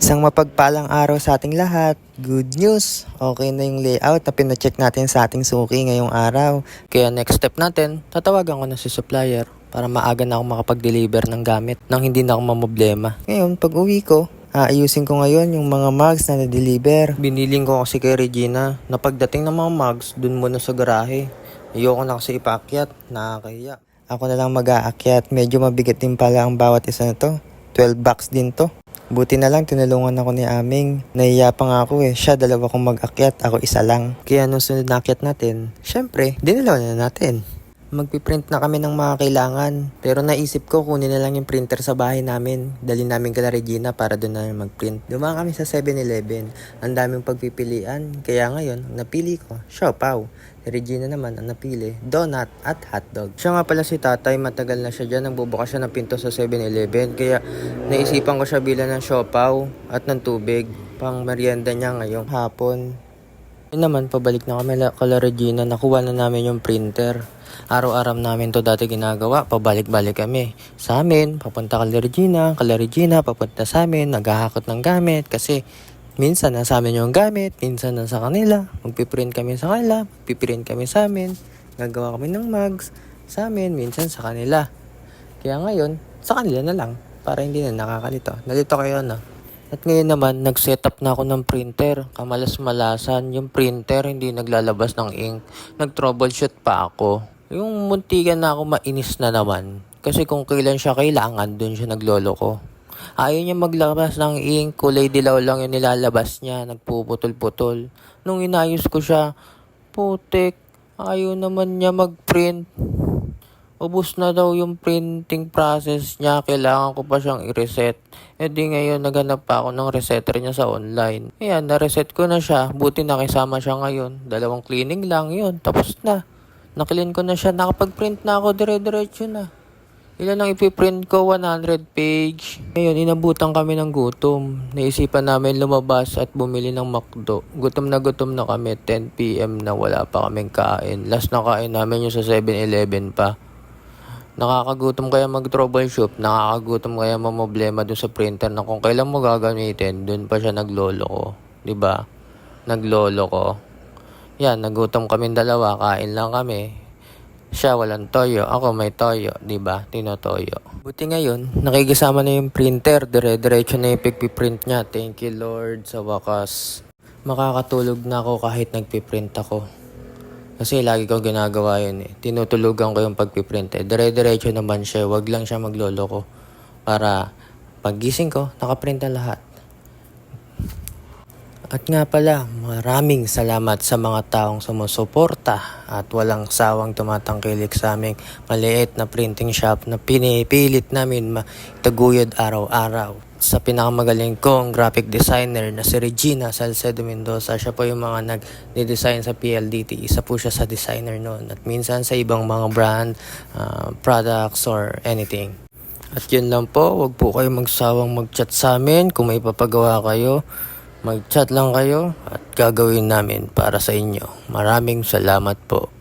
Isang mapagpalang araw sa ating lahat. Good news! Okay na yung layout na pinacheck natin sa ating suki ngayong araw. Kaya next step natin, tatawagan ko na si supplier para maaga na ako makapag-deliver ng gamit nang hindi na ako mamblema. Ngayon, pag uwi ko, aayusin ko ngayon yung mga mugs na na-deliver. Biniling ko kasi kay Regina na pagdating ng mga mugs, dun muna sa garahe. Ayoko na kasi ipaakyat, nakakahiya. Ako na lang mag-aakyat, medyo mabigat din pala ang bawat isa na to. 12 bucks din to. Buti na lang tinulungan ako ni Aming. Nahiya pa nga ako siya dalawa kong mag-akyat, ako isa lang. Kaya nung sunod na akyat natin, syempre, dinalaw na natin. Magpiprint na kami ng mga kailangan. Pero naisip ko kunin na lang yung printer sa bahay namin. Dali namin kala Regina para doon na mag-print. Dumaan kami sa 7-Eleven. Ang daming pagpipilian. Kaya ngayon, napili ko, siopaw. Si Regina naman ang napili, donut at hotdog. Siya nga pala si tatay, matagal na siya dyan. Nagbubukas siya ng pinto sa 7-Eleven. Kaya naisipan ko siya bilan ng siopaw at ng tubig. Pang merienda niya ngayong hapon. Yun naman, pabalik na kami kala Regina. Nakuha na namin yung printer. Araw-araw namin to dati ginagawa. Pabalik-balik kami. Sa amin, papunta kala Regina, papunta sa amin, naghahakot ng gamit. Kasi minsan nasa amin yung gamit, minsan nasa kanila. Magpiprint kami sa kanila, magpiprint kami sa amin. Gagawa kami ng mugs sa amin, minsan sa kanila. Kaya ngayon, sa kanila na lang. Para hindi na nakakalito. Nalito kayo na. At ngayon naman, nag-setup na ako ng printer. Kamalas-malasan, yung printer hindi naglalabas ng ink. Nag-troubleshoot pa ako. Yung muntikan na ako mainis na naman. Kasi kung kailan siya kailangan, dun siya naglolo ko. Ayaw niya maglabas ng ink, kulay dilaw lang yung nilalabas niya, nagpuputol-putol. Nung inayos ko siya, putik, ayaw naman niya mag-print. Ubus na daw yung printing process niya, kailangan ko pa siyang i-reset. E di ngayon, naghanap pa ako ng resetter niya sa online. Ayan, na-reset ko na siya, buti nakisama siya ngayon. 2 cleaning lang yun, tapos na. Nakilin ko na siya, nakapag-print na ako, dire-diretso na. Ilan ang ipiprint ko? 100 page. Ngayon, inabutan kami ng gutom. Naisipan namin lumabas at bumili ng McDo. Gutom na kami. 10 PM na wala pa kaming kain. Last na kain namin yung sa 7-Eleven pa. Nakakagutom kaya mag-troubleshoot. Nakakagutom kaya mamoblema dun sa printer na kung kailan mo gagamitin, dun pa siya naglolo ko. Diba? Naglolo ko. Yan, nagutom kami dalawa. Kain lang kami. Siya walang toyo, ako may toyo, diba? Tinotoyo. Buti ngayon, nakikisama na yung printer, dire-diretso na yung pigpiprint niya. Thank you Lord, sa wakas. Makakatulog na ako kahit nagpiprint ako. Kasi lagi ko ginagawa yun Tinutulugan ko yung pagpiprint Dire-diretso naman siya, wag lang siya maglolo ko. Para paggising ko, nakaprint na lahat. At nga pala, maraming salamat sa mga taong sumusuporta at walang sawang tumatangkilik sa aming maliit na printing shop na pinipilit namin mataguyod araw-araw. Sa pinakamagaling kong graphic designer na si Regina Salcedo Mendoza, siya po yung mga nag-design sa PLDT. Isa po siya sa designer noon at minsan sa ibang mga brand, products or anything. At yun lang po, wag po kayo magsawang mag-chat sa amin kung may papagawa kayo. Mag-chat lang kayo at gagawin namin para sa inyo. Maraming salamat po.